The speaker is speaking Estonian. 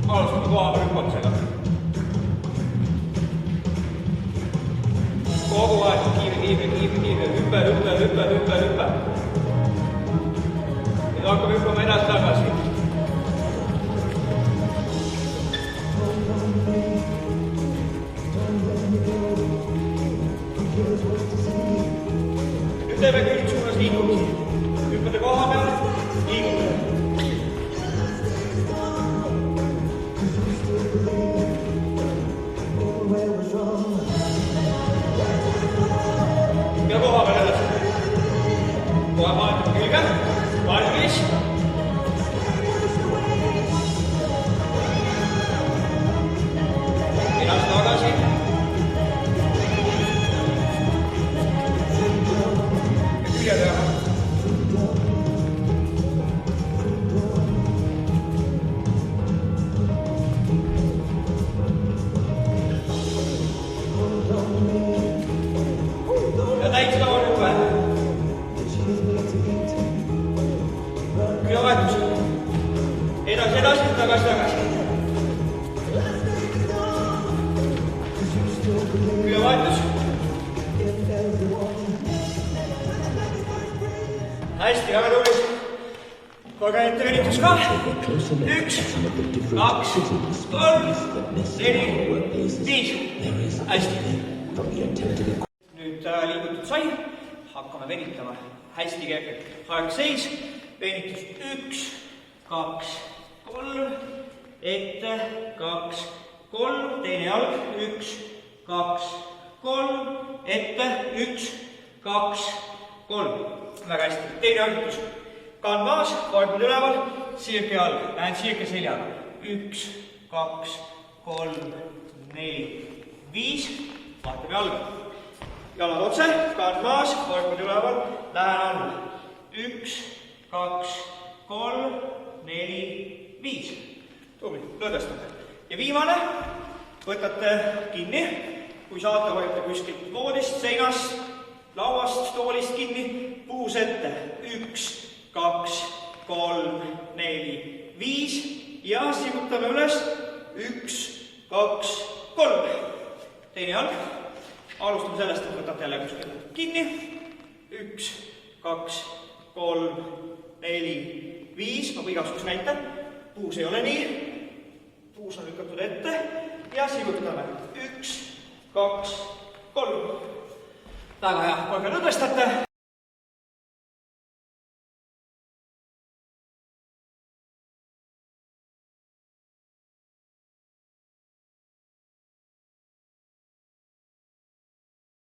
alustame koha peal hüppamisega. Kogu aeg kiire, hüppe. Nüüd hakkame hüppama edasi-tagasi. Nüüd teeme külg suunas liikumisi. Hüppade koha peal, liigume. Ja koha peal edasi. Kohe vaatame külge. Valmis. Edasi tagasi. Ja külje peale. Ja täitsa hüppe. Küljevahetus. Edasi, tagasi. Küljevahetus. Hästi, väga tubli. Korra ette venitus ka. 1, 2, 3, 4, 5. Hästi. Nüüd liigutud sai. Hakkame venitama. Hästi kergelt. Aeg seis. Venitus 1, 2, 3. Ette 2, 3. Teine jalg. 1, 2, 3. Ette 1, 2, 3. Väga hästi. Teine harjutus. Kann maas, korpud üleval, sirge jalg. Lähen sirge seljaga. 1, 2, 3, 4, 5. Vaatame jalga. Jalad otse, kann maas, korpud üleval, lähen alla. 1, 2, 3, 4, 5. Tubli, lõdvestate. Ja viimane, võtate kinni. Kui saate, hoiate kuskilt voodist, seinast, lauast, toolist kinni. Puus ette. 1, 2, 3, 4, 5. Ja sigutame üles. 1, 2, 3. Teine jalg. Alustame sellest, et võtate jälle kuskilt kinni. 1, 2, 3, 4, 5. Ma igaks kus näitan. Puus ei ole nii. Puus on lükatud ette. Ja sigutame. 1, 2, 3. Väga hea, korra lõdvestate.